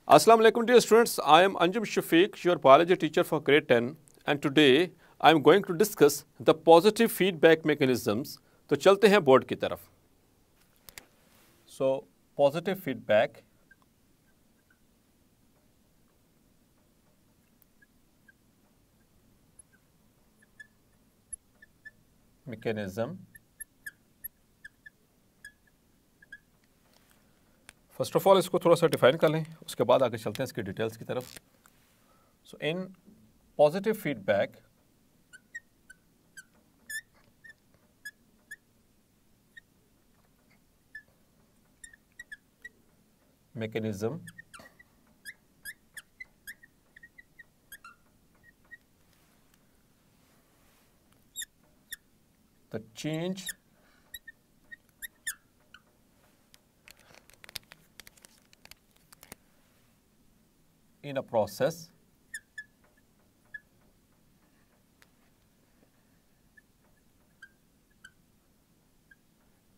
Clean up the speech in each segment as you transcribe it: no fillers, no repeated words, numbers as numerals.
Assalamu alaikum dear students, I am Anjum Shafiq, your biology teacher for grade 10 and today I am going to discuss the positive feedback mechanisms. तो चलते हैं board की तरफ. So positive feedback mechanism. First of all इसको थोड़ा सा define कर लें, उसके बाद आगे चलते हैं इसकी डिटेल्स की तरफ. So in positive feedback mechanism the change in a process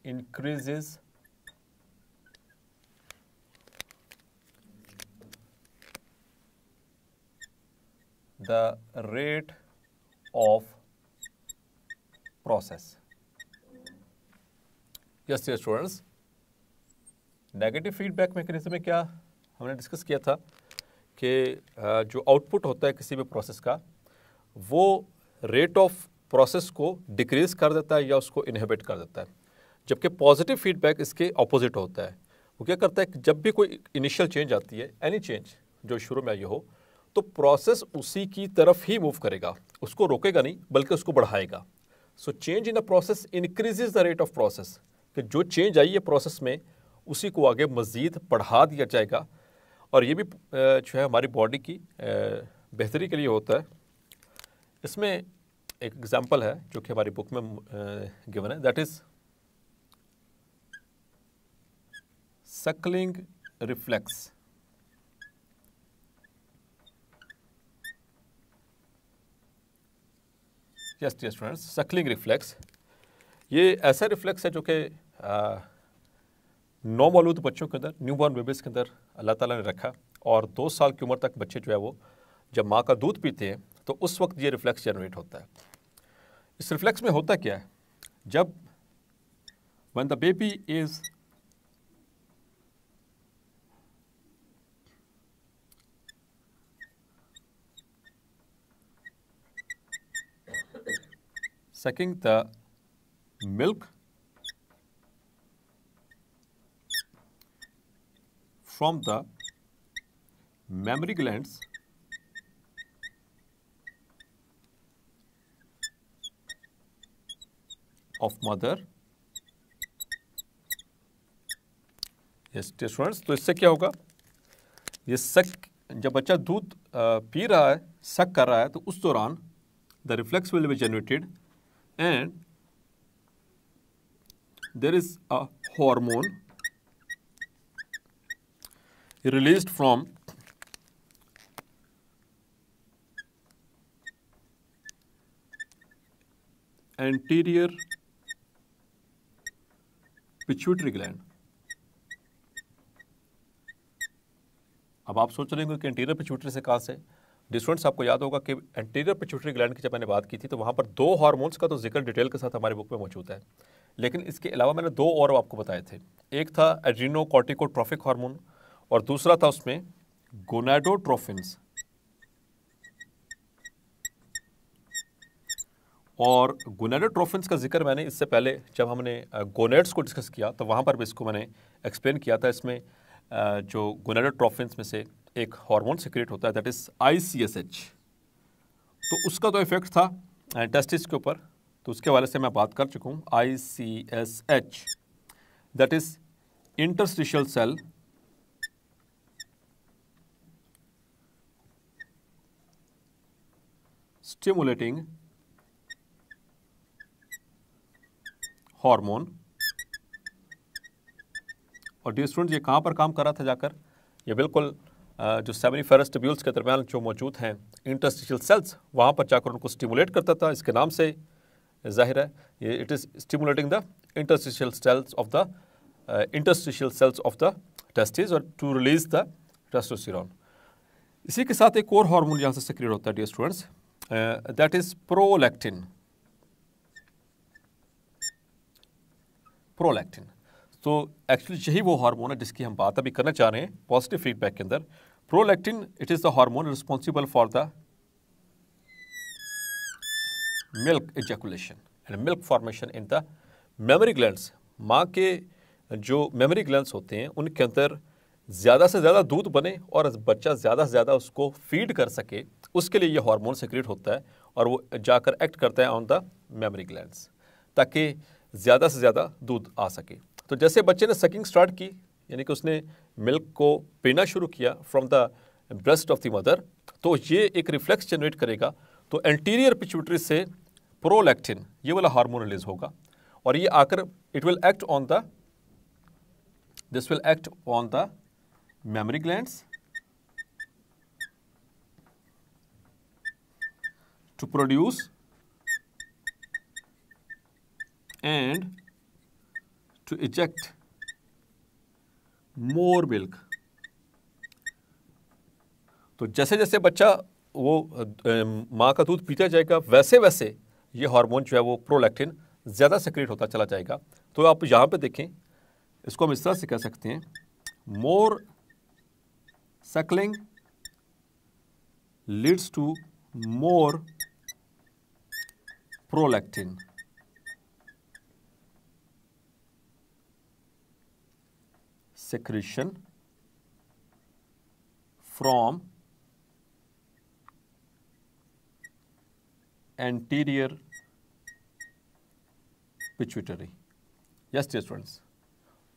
increases the rate of process. Yes, dear students, negative feedback mechanism में क्या हमने डिस्कस किया था कि जो आउटपुट होता है किसी भी प्रोसेस का वो रेट ऑफ प्रोसेस को डिक्रीज कर देता है या उसको इनहिबिट कर देता है, जबकि पॉजिटिव फीडबैक इसके ऑपोजिट होता है. वो क्या करता है कि जब भी कोई इनिशियल चेंज आती है, एनी चेंज जो शुरू में आई हो, तो प्रोसेस उसी की तरफ ही मूव करेगा, उसको रोकेगा नहीं बल्कि उसको बढ़ाएगा. So change in a process increases the rate of process, कि जो चेंज आई है प्रोसेस में उसी को आगे मज़ीद बढ़ा दिया जाएगा. और ये भी जो है हमारी बॉडी की बेहतरी के लिए होता है. इसमें एक एग्जांपल है जो कि हमारी बुक में गिवन है, that is suckling reflex. Yes dear students, suckling reflex ये ऐसा रिफ्लेक्स है जो कि नौमौलूद बच्चों के अंदर, न्यूबॉर्न बेबीज़ के अंदर अल्लाह ताला ने रखा. और 2 साल की उम्र तक बच्चे जो है वो जब माँ का दूध पीते हैं तो उस वक्त ये रिफ्लेक्स जनरेट होता है. इस रिफ्लेक्स में होता क्या है, जब when the baby is sucking the milk from the mammary glands of mother. Yes, dear students, तो इससे क्या होगा, ये सक जब बच्चा दूध पी रहा है, सक कर रहा है, तो उस दौरान the reflex will be generated and there is a hormone released from anterior pituitary gland. अब आप सोच रहे होंगे कि एंटीरियर पिट्यूटरी से कहाँ से. स्टूडेंट्स, आपको याद होगा कि एंटीरियर पिट्यूटरी ग्लैंड की जब मैंने बात की थी तो वहाँ पर 2 हार्मोन्स का तो जिक्र डिटेल के साथ हमारी बुक में मौजूद है, लेकिन इसके अलावा मैंने 2 और आपको बताए थे. एक था एड्रीनोकॉर्टिकोट्रोफिक हार्मोन और दूसरा था उसमें गोनाडोट्रोफिन्स. और गोनाडोट्रोफिन्स का जिक्र मैंने इससे पहले जब हमने गोनेड्स को डिस्कस किया तो वहाँ पर भी इसको मैंने एक्सप्लेन किया था. इसमें जो गोनाडोट्रोफिन्स में से एक हार्मोन सिक्रेट होता है, दैट इज ICSH. तो उसका तो इफेक्ट था टेस्टिस के ऊपर, तो उसके हवाले से मैं बात कर चुका हूँ. ICSH that is interstitial cell stimulating hormone. और डियर स्टूडेंट, ये कहाँ पर काम कर रहा था जाकर, ये बिल्कुल जो सेमिनिफेरस ट्यूब्यूल्स के दरमियान जो मौजूद हैं इंटरस्टिशियल सेल्स, वहाँ पर जाकर उनको स्टिमुलेट करता था. इसके नाम से जाहिर है ये it is stimulating the interstitial cells of the testis और टू रिलीज द टेस्टोस्टेरोन। इसी के साथ एक और हार्मोन यहाँ से सिक्रेट होता है dear students, that is prolactin. Prolactin तो एक्चुअली यही वो हार्मोन है जिसकी हम बात अभी करना चाह रहे हैं पॉजिटिव फीडबैक के अंदर। Prolactin it is the hormone responsible for the milk ejaculation and milk formation in the mammary glands. माँ के जो मेमोरी ग्लैंड्स होते हैं उनके अंदर ज़्यादा से ज़्यादा दूध बने और बच्चा ज़्यादा से ज़्यादा उसको फीड कर सके, उसके लिए ये हार्मोन सिक्रेट होता है और वो जाकर एक्ट करता है ऑन द मेमोरी ग्लैंड्स ताकि ज़्यादा से ज़्यादा दूध आ सके। तो जैसे बच्चे ने सकिंग स्टार्ट की, यानी कि उसने मिल्क को पीना शुरू किया from the breast of the mother, तो ये एक रिफ्लेक्स जनरेट करेगा। तो एंटीरियर पिट्यूटरी से प्रोलैक्टिन ये वाला हार्मोन रिलीज होगा और ये आकर it will act on the this will act on the memory glands to produce and to eject more milk। तो जैसे जैसे बच्चा वो माँ का दूध पीता जाएगा वैसे वैसे ये हार्मोन जो है वो प्रोलैक्टिन ज़्यादा सिक्रेट होता चला जाएगा। तो आप यहाँ पे देखें, इसको हम इस तरह से कह सकते हैं, more suckling leads to more prolactin। secretion from anterior pituitary। Yes dear students,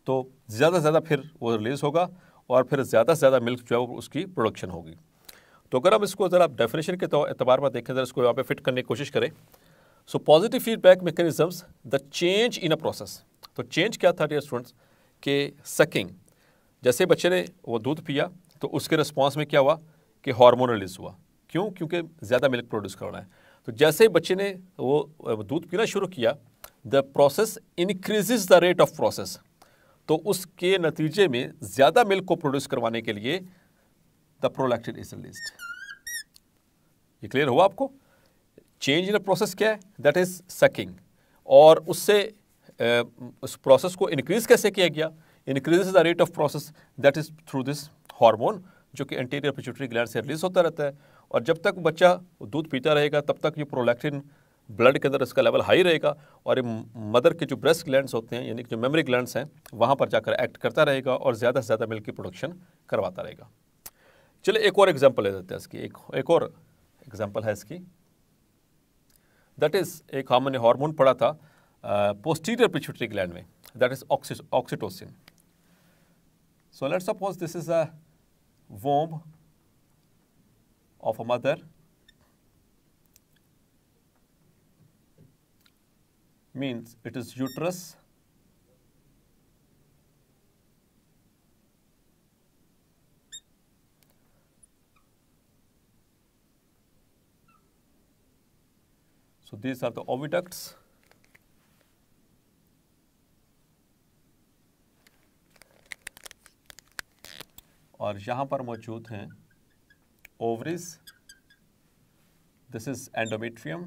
तो ज़्यादा से ज़्यादा फिर वो रिलीज होगा और फिर ज़्यादा से ज़्यादा मिल्क जो है वो उसकी प्रोडक्शन होगी। तो अगर हम इसको ज़रा डेफिनेशन के एतबार पर देखें, ज़रा इसको यहाँ पे फिट करने की कोशिश करें। So positive feedback mechanisms the change in a process. तो चेंज क्या था डियर स्टूडेंट्स कि सकिंग, जैसे बच्चे ने वो दूध पिया तो उसके रिस्पॉन्स में क्या हुआ कि हार्मोन रिलीज हुआ। क्यों? क्योंकि ज़्यादा मिल्क प्रोड्यूस करना है। तो जैसे ही बच्चे ने वो दूध पीना शुरू किया, the process increases the rate of process. तो उसके नतीजे में ज़्यादा मिल्क को प्रोड्यूस करवाने के लिए द प्रोलैक्टिन इज रिलीज्ड। ये क्लियर हुआ आपको? चेंज इन प्रोसेस क्या है? That is sucking. और उससे उस प्रोसेस को इंक्रीज कैसे किया गया? Increase the rate of process that is through this hormone जो कि एंटीरियर पिट्यूटरी ग्लैंड से रिलीज होता रहता है। और जब तक बच्चा दूध पीता रहेगा तब तक ये प्रोलैक्टिन ब्लड के अंदर इसका लेवल हाई रहेगा और ये मदर के जो ब्रेस्ट ग्लैंड्स होते हैं यानी कि जो मेमोरी ग्लैंड्स हैं वहाँ पर जाकर एक्ट करता रहेगा और ज़्यादा से ज़्यादा मिल्क की प्रोडक्शन करवाता रहेगा। चलिए एक और एग्जांपल ले देते हैं इसकी। एक और एग्जांपल है इसकी, दैट इज़ एक हमने हार्मोन पढ़ा था पोस्टीरियर पिट्यूटरी ग्लैंड में, that is oxytocin. So let's suppose this is a womb of a mother, means it is uterus, so these are the oviducts, और यहाँ पर मौजूद हैं ओवरीज, दिस इज एंडोमेट्रियम,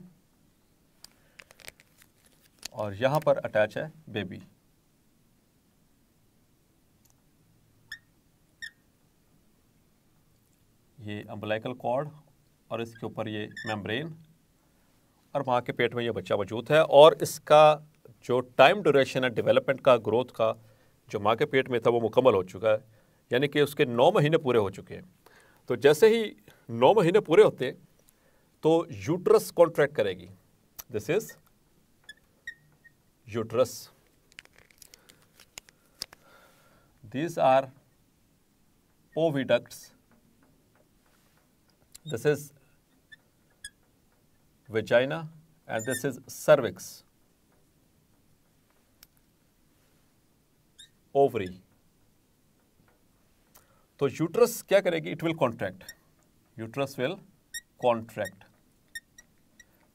और यहाँ पर अटैच है बेबी। ये अम्बिलिकल कॉर्ड और इसके ऊपर ये मेम्ब्रेन, और माँ के पेट में ये बच्चा मौजूद है। और इसका जो टाइम ड्यूरेशन है डेवलपमेंट का, ग्रोथ का, जो माँ के पेट में था वो मुकम्मल हो चुका है, यानी कि उसके 9 महीने पूरे हो चुके हैं। तो जैसे ही 9 महीने पूरे होते तो यूट्रस कॉन्ट्रैक्ट करेगी। This is uterus, these are oviducts, this is vagina and this is cervix, ovary। तो यूट्रस क्या करेगी? It will contract, uterus will contract.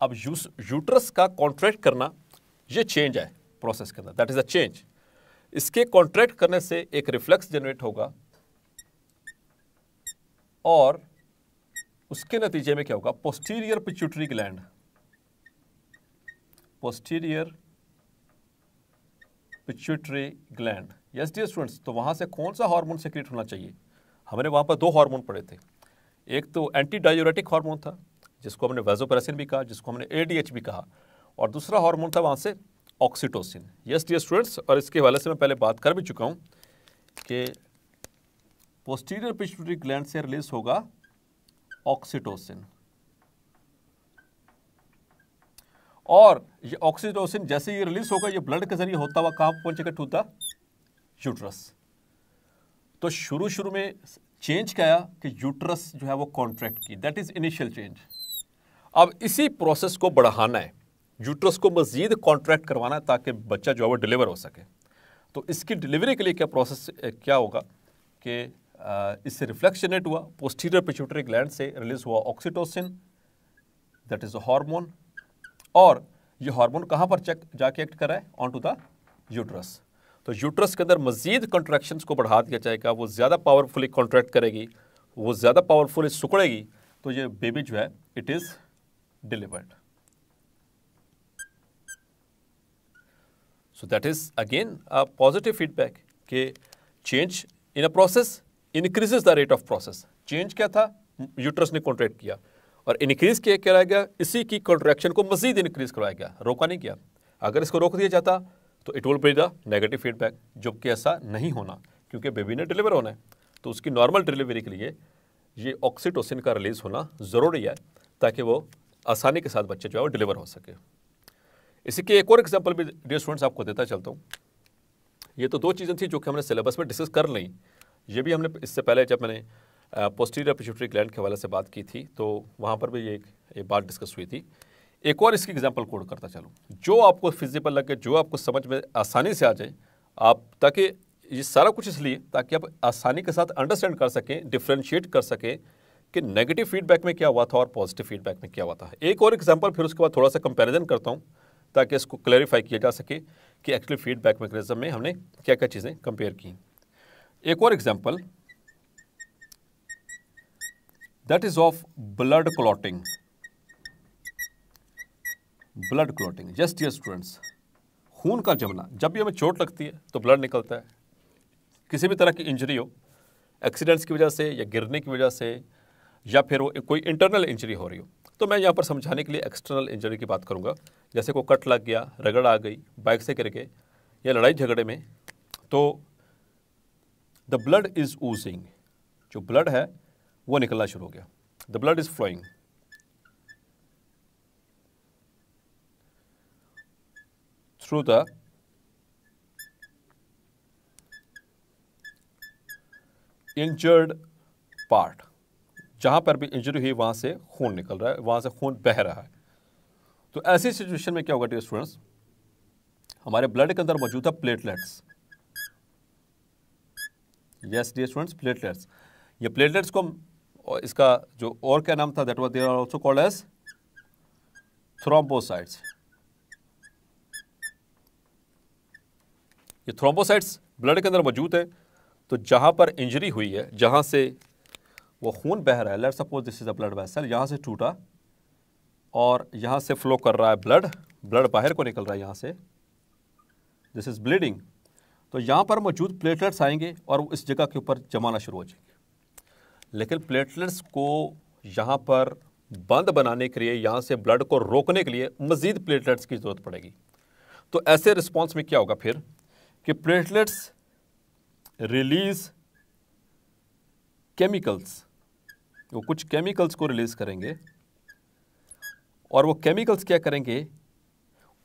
अब यूट्रस का कॉन्ट्रैक्ट करना ये चेंज है प्रोसेस के अंदर, दैट इज अ चेंज। इसके कॉन्ट्रैक्ट करने से एक रिफ्लेक्स जनरेट होगा और उसके नतीजे में क्या होगा, posterior pituitary gland, posterior pituitary gland, yes dear students. तो वहां से कौन सा हार्मोन सेक्रेट होना चाहिए, हमने वहां पर दो हार्मोन पढ़े थे, एक तो एंटी डायूरेटिक हार्मोन था जिसको हमने वैसोप्रेसिन भी कहा, जिसको हमने एडीएच भी कहा, और दूसरा हार्मोन था वहां से ऑक्सीटोसिन, यस डियर स्टूडेंट्स। और इसके हवाले से मैं पहले बात कर भी चुका हूं कि पोस्टीरियर पिट्यूटरी ग्लैंड से रिलीज होगा ऑक्सीटोसिन, और ये ऑक्सीटोसिन जैसे ये रिलीज होगा ये ब्लड के जरिए होता हुआ कहां पहुंचेगा, टू द यूट्रस। तो शुरू में चेंज क्या आया कि यूट्रस जो है वो कॉन्ट्रैक्ट की, दैट इज इनिशियल चेंज। अब इसी प्रोसेस को बढ़ाना है, यूट्रस को मजीद कॉन्ट्रैक्ट करवाना है ताकि बच्चा जो है वो डिलीवर हो सके। तो इसकी डिलीवरी के लिए क्या प्रोसेस क्या होगा कि इससे रिफ्लेक्स जनरेट हुआ, पोस्टीरियर पिट्यूटरी ग्लैंड से रिलीज हुआ oxytocin, that is a hormone, और ये हार्मोन कहाँ पर जाके एक्ट कर रहा है, ऑन टू द यूट्रस। तो यूट्रस के अंदर मजीद कॉन्ट्रैक्शंस को बढ़ा दिया जाएगा, वो ज़्यादा पावरफुली कॉन्ट्रैक्ट करेगी, वो ज़्यादा पावरफुली सुकड़ेगी, तो ये बेबी जो है it is delivered. So that is again a positive feedback कि change in a process increases the rate of process. Change क्या था, यूट्रस ने कॉन्ट्रैक्ट किया, और इंक्रीज किया कराया गया, इसी की कॉन्ट्रैक्शन को मजीद इंक्रीज करवाया गया, रोका नहीं गया। अगर इसको रोक दिया जाता तो it will be the negative feedback, जबकि ऐसा नहीं होना क्योंकि बेबी ने डिलीवर होना है। तो उसकी नॉर्मल डिलीवरी के लिए ये ऑक्सीटोसिन का रिलीज होना ज़रूरी है ताकि वो आसानी के साथ बच्चे जो है वो डिलीवर हो सके। इसी के एक और एग्जाम्पल भी डियर स्टूडेंट्स आपको देता चलता हूँ। ये तो दो चीज़ें थी जो कि हमने सिलेबस में डिस्कस कर ली, ये भी हमने इससे पहले जब मैंने पोस्टीरियर पिट्यूटरी ग्लैंड के हवाले से बात की थी तो वहाँ पर भी ये बात डिस्कस हुई थी। एक और इसकी एग्जांपल कोड करता चलूँ जो आपको फिजिबल लगे, जो आपको समझ में आसानी से आ जाए, आप ताकि ये सारा कुछ इसलिए ताकि आप आसानी के साथ अंडरस्टैंड कर सकें, डिफ्रेंशिएट कर सकें कि नेगेटिव फीडबैक में क्या हुआ था और पॉजिटिव फीडबैक में क्या हुआ था। एक और एग्जाम्पल फिर उसके बाद थोड़ा सा कंपेरिजन करता हूँ ताकि इसको क्लैरिफाई किया जा सके कि एक्चुअली फीडबैक मैकेनिज्म में हमने क्या क्या चीज़ें कंपेयर की। एक और example that is of blood clotting. Blood clotting, just dear students, खून का जमना। जब भी हमें चोट लगती है तो ब्लड निकलता है, किसी भी तरह की इंजरी हो, एक्सीडेंट्स की वजह से या गिरने की वजह से या फिर वो कोई इंटरनल इंजरी हो रही हो। तो मैं यहाँ पर समझाने के लिए एक्सटर्नल इंजरी की बात करूँगा, जैसे कोई कट लग गया, रगड़ आ गई, बाइक से गिर गए या लड़ाई झगड़े में, तो द ब्लड इज ऊजिंग, जो ब्लड है वो निकलना शुरू हो गया, the blood is flowing. Through the injured part, जहां पर भी इंजरी हुई वहां से खून निकल रहा है, वहां से खून बह रहा है। तो ऐसी सिचुएशन में क्या होगा डियर स्टूडेंट्स, हमारे ब्लड के अंदर मौजूद है platelets. Yes dear students, platelets. ये प्लेटलेट्स को इसका जो और क्या नाम था, that was there are also called as thrombocytes. ये थ्रोम्बोसाइट्स ब्लड के अंदर मौजूद है, तो जहां पर इंजरी हुई है, जहां से वो खून बह रहा है, let's suppose this is a blood vessel, यहां से टूटा और यहां से फ्लो कर रहा है ब्लड, ब्लड बाहर को निकल रहा है यहां से, दिस इज ब्लीडिंग। तो यहां पर मौजूद प्लेटलेट्स आएंगे और इस जगह के ऊपर जमाना शुरू हो जाएंगे। लेकिन प्लेटलेट्स को यहाँ पर बंद बनाने के लिए, यहाँ से ब्लड को रोकने के लिए मज़ीद प्लेटलेट्स की ज़रूरत पड़ेगी। तो ऐसे रिस्पॉन्स में क्या होगा फिर कि प्लेटलेट्स रिलीज केमिकल्स, वो कुछ केमिकल्स को रिलीज करेंगे, और वो केमिकल्स क्या करेंगे,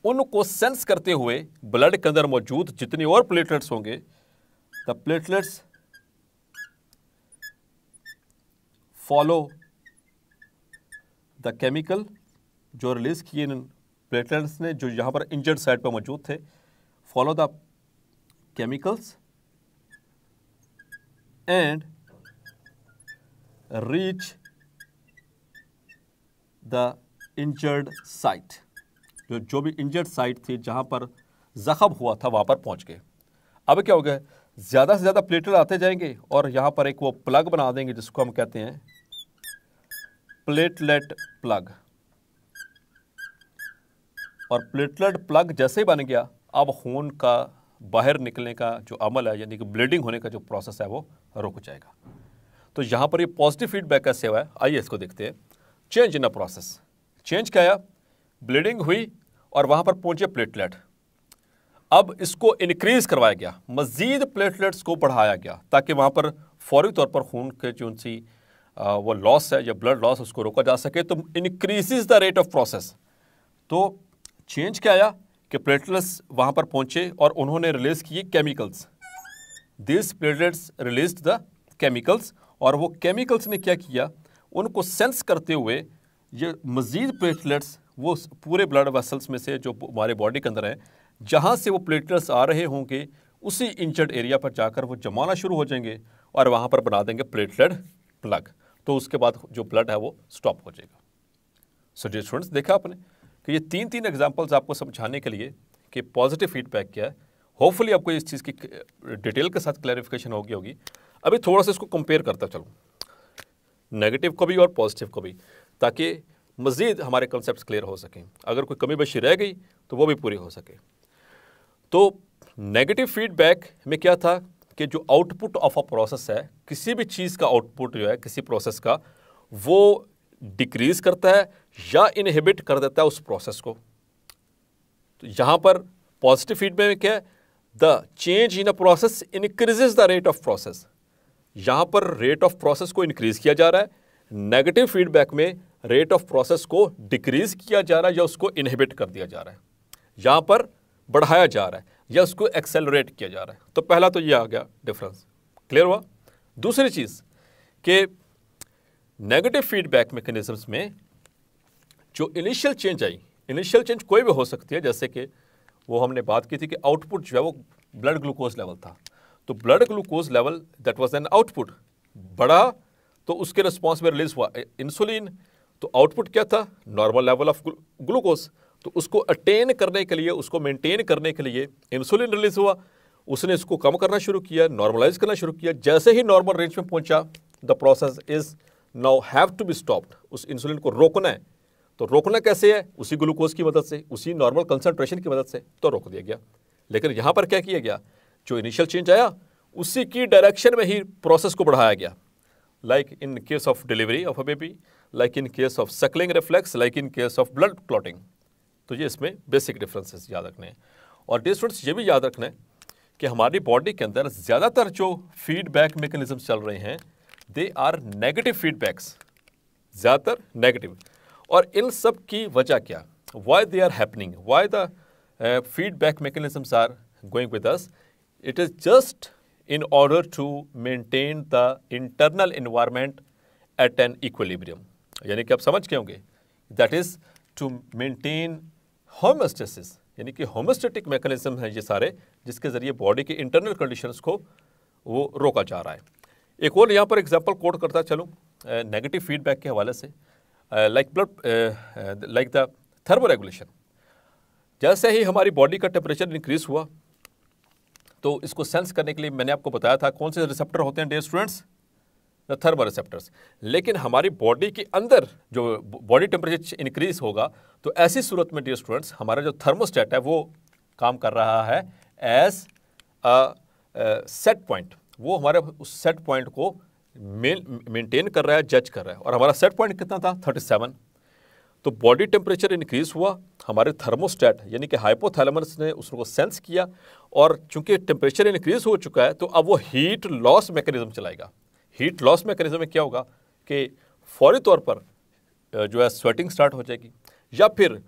उनको सेंस करते हुए ब्लड के अंदर मौजूद जितने और प्लेटलेट्स होंगे, the platelets follow the chemical जो रिलीज किए इन प्लेटलेट्स ने, जो यहां पर इंजर्ड साइड पर मौजूद थे, follow the chemicals and reach the injured site, जो भी इंजर्ड साइट थी, जहां पर जख्म हुआ था, वहां पर पहुंच गए। अब क्या हो गया, ज़्यादा से ज़्यादा प्लेटलेट आते जाएंगे और यहाँ पर एक वो प्लग बना देंगे जिसको हम कहते हैं प्लेटलेट प्लग। और प्लेटलेट प्लग जैसे ही बन गया, अब खून का बाहर निकलने का जो अमल है, यानी कि ब्लीडिंग होने का जो प्रोसेस है, वो रुक जाएगा। तो यहाँ पर ये पॉजिटिव फीडबैक कैसे हुआ है, आइए इसको देखते हैं। Change in a process, change क्या आया, ब्लीडिंग हुई और वहाँ पर पहुँचे प्लेटलेट। अब इसको इनक्रीज करवाया गया, मज़ीद प्लेटलेट्स को बढ़ाया गया ताकि वहाँ पर फौरी तौर पर खून के जो सी वो लॉस है या ब्लड लॉस उसको रोका जा सके। तो increases the rate of process. तो चेंज क्या आया कि प्लेटलेट्स वहाँ पर पहुँचे और उन्होंने रिलीज़ किए chemicals. This platelets released the chemicals, और वो केमिकल्स ने क्या किया, उनको सेंस करते हुए ये मज़ीद प्लेटलेट्स वो पूरे ब्लड वेसल्स में से जो हमारे बॉडी के अंदर हैं, जहाँ से वो प्लेटलेट्स आ रहे होंगे उसी इंजर्ड एरिया पर जाकर वो जमाना शुरू हो जाएंगे और वहाँ पर बना देंगे प्लेटलेट प्लग। तो उसके बाद जो ब्लड है वो स्टॉप हो जाएगा। सो डियर स्टूडेंट्स, देखा आपने कि ये तीन एग्जांपल्स आपको समझाने के लिए कि पॉजिटिव फीडबैक क्या है। होपफुली आपको इस चीज़ की डिटेल के साथ क्लैरिफिकेशन होगी। अभी थोड़ा सा इसको कंपेयर करता चलूँ, नेगेटिव को भी और पॉजिटिव को भी, ताकि मज़ीद हमारे कॉन्सेप्ट्स क्लियर हो सकें। अगर कोई कमी बेशी रह गई तो वो भी पूरी हो सके। तो नेगेटिव फीडबैक में क्या था कि जो आउटपुट ऑफ अ प्रोसेस है, किसी भी चीज़ का आउटपुट जो है किसी प्रोसेस का, वो डिक्रीज करता है या इनहिबिट कर देता है उस प्रोसेस को। तो यहाँ पर पॉजिटिव फीडबैक में क्या है, the change in a process increases the rate of process. यहाँ पर रेट ऑफ प्रोसेस को इंक्रीज किया जा रहा है। नेगेटिव फीडबैक में रेट ऑफ प्रोसेस को डिक्रीज किया जा रहा है या उसको इनहिबिट कर दिया जा रहा है, यहाँ पर बढ़ाया जा रहा है या उसको एक्सेलरेट किया जा रहा है। तो पहला तो ये आ गया डिफरेंस, क्लियर हुआ। दूसरी चीज़ कि नेगेटिव फीडबैक मैकेनिज्म्स में जो इनिशियल चेंज आई, इनिशियल चेंज कोई भी हो सकती है, जैसे कि वो हमने बात की थी कि आउटपुट जो है वो ब्लड ग्लूकोज लेवल था। तो blood glucose level that was an output, बढ़ा तो उसके रिस्पॉन्स में रिलीज हुआ इंसुलिन। तो आउटपुट क्या था, नॉर्मल लेवल ऑफ ग्लूकोज। तो उसको अटेन करने के लिए, उसको मेंटेन करने के लिए इंसुलिन रिलीज हुआ, उसने इसको कम करना शुरू किया, नॉर्मलाइज करना शुरू किया। जैसे ही नॉर्मल रेंज में पहुंचा, the process is now have to be stopped. उस इंसुलिन को रोकना है। तो रोकना कैसे है, उसी ग्लूकोज की मदद से, उसी नॉर्मल कंसंट्रेशन की मदद से, तो रोक दिया गया। लेकिन यहाँ पर क्या किया गया, जो इनिशियल चेंज आया उसी की डायरेक्शन में ही प्रोसेस को बढ़ाया गया। Like in case of delivery of a baby, like in case of Suckling reflex, like in case of blood clotting. तो ये इसमें बेसिक डिफरेंसेस याद रखने हैं। और डियर स्टूडेंट्स, ये भी याद रखना है कि हमारी बॉडी के अंदर ज़्यादातर जो फीडबैक मैकेनिज्म चल रहे हैं, दे आर नेगेटिव फीडबैक्स, ज़्यादातर नेगेटिव। और इन सब की वजह क्या, why they are happening, why the feedback mechanisms are going with us, it is just in order to maintain the internal environment at an equilibrium। यानी कि आप समझ गए होंगे, that is to maintain homeostasis, यानी कि होमोस्टेटिक मैकेनिज्म है ये सारे, जिसके ज़रिए बॉडी के इंटरनल कंडीशंस को वो रोका जा रहा है। एक और यहाँ पर एग्जांपल कोट करता चलूँ नेगेटिव फीडबैक के हवाले से, लाइक द थर्मोरेगुलेशन। जैसे ही हमारी बॉडी का टेम्परेचर इंक्रीज हुआ, तो इसको सेंस करने के लिए मैंने आपको बताया था कौन से रिसेप्टर होते हैं dear students, the thermo receptors. लेकिन हमारी बॉडी के अंदर जो बॉडी टेम्परेचर इंक्रीज होगा, तो ऐसी सूरत में डियर स्टूडेंट्स हमारा जो थर्मोस्टेट है वो काम कर रहा है एज अ सेट पॉइंट। वो हमारे उस सेट पॉइंट को मेंटेन कर रहा है, जज कर रहा है। और हमारा सेट पॉइंट कितना था, 37। तो बॉडी टेम्परेचर इंक्रीज हुआ, हमारे थर्मोस्टेट यानी कि हाइपोथैलेमस ने उसको सेंस किया, और चूंकि टेम्परेचर इंक्रीज हो चुका है तो अब वो हीट लॉस मैकेनिज्म चलाएगा। हीट लॉस मैकेनिज्म में क्या होगा कि फौरी तौर पर जो है स्वेटिंग स्टार्ट हो जाएगी, या फिर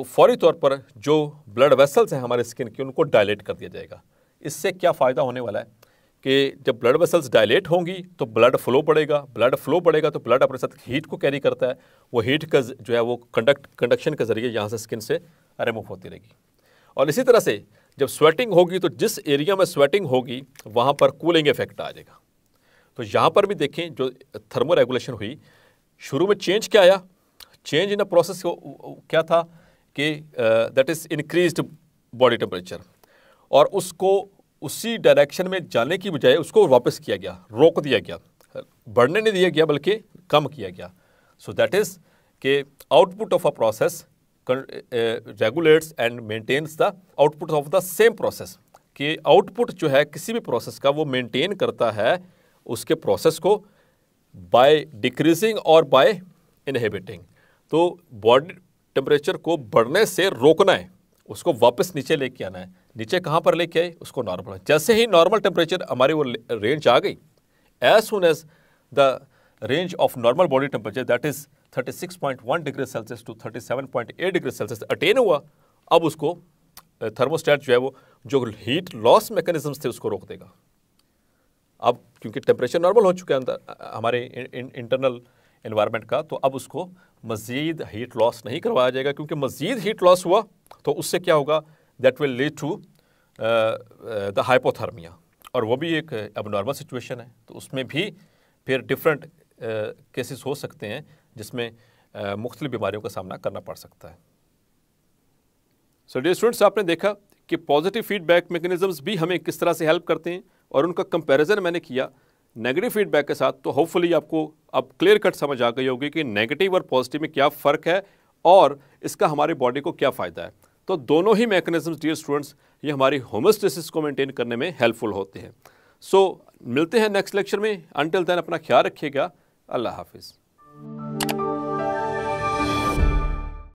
फौरी तौर पर जो ब्लड वेसल्स हैं हमारे स्किन के, उनको डायलेट कर दिया जाएगा। इससे क्या फ़ायदा होने वाला है कि जब ब्लड वेसल्स डायलेट होंगी तो ब्लड फ्लो बढ़ेगा, ब्लड फ्लो बढ़ेगा तो ब्लड अपने साथ हीट को कैरी करता है। वो हीट का जो है वो कंडक्शन के ज़रिए यहाँ से स्किन से रिमूव होती रहेगी। और इसी तरह से जब स्वेटिंग होगी तो जिस एरिया में स्वेटिंग होगी वहाँ पर कूलिंग इफेक्ट आ जाएगा। तो यहाँ पर भी देखें जो थर्मो रेगुलेशन हुई, शुरू में चेंज क्या आया, चेंज इन अ प्रोसेस क्या था कि that is increased body temperature, और उसको उसी डायरेक्शन में जाने की बजाय उसको वापस किया गया, रोक दिया गया, बढ़ने नहीं दिया गया बल्कि कम किया गया। सो दैट इज़ कि output of a process regulates and maintains the output of the same process, कि आउटपुट जो है किसी भी प्रोसेस का वो मेंटेन करता है उसके प्रोसेस को बाय डिक्रीजिंग और बाय इनहिबिटिंग। तो बॉडी टेम्परेचर को बढ़ने से रोकना है, उसको वापस नीचे लेके आना है। नीचे कहाँ पर लेके आए? उसको नॉर्मल। जैसे ही नॉर्मल टेम्परेचर हमारी वो रेंज आ गई, as soon as the range of normal body temperature that is 36.1 degree celsius to 37.8 degree celsius attain हुआ, अब उसको थर्मोस्टेट जो है वो जो हीट लॉस मैकेनिज्म्स थे उसको रोक देगा। अब क्योंकि टेम्परेचर नॉर्मल हो चुका है अंदर हमारे इंटरनल एनवायरनमेंट का, तो अब उसको मज़ीद हीट लॉस नहीं करवाया जाएगा, क्योंकि मज़ीद हीट लॉस हुआ तो उससे क्या होगा? That will lead to the hypothermia, और वो भी एक एबनॉर्मल सिचुएशन है। तो उसमें भी फिर डिफरेंट केसेस हो सकते हैं जिसमें मुख्तलिफ बीमारियों का सामना करना पड़ सकता है। सो डियर स्टूडेंट्स, आपने देखा कि पॉजिटिव फीडबैक मैकेनिज्म्स भी हमें किस तरह से हेल्प करते हैं, और उनका कंपैरिजन मैंने किया नेगेटिव फीडबैक के साथ। तो होपफुली आपको अब क्लियर कट समझ आ गई होगी कि नेगेटिव और पॉजिटिव में क्या फ़र्क है और इसका हमारी बॉडी को क्या फ़ायदा है। तो दोनों ही मैकेनिज्म्स डियर स्टूडेंट्स ये हमारी होमोस्टेसिस को मेंटेन करने में हेल्पफुल होते हैं। सो मिलते हैं नेक्स्ट लेक्चर में। अंटिल देन अपना ख्याल रखिएगा। अल्लाह हाफिज़।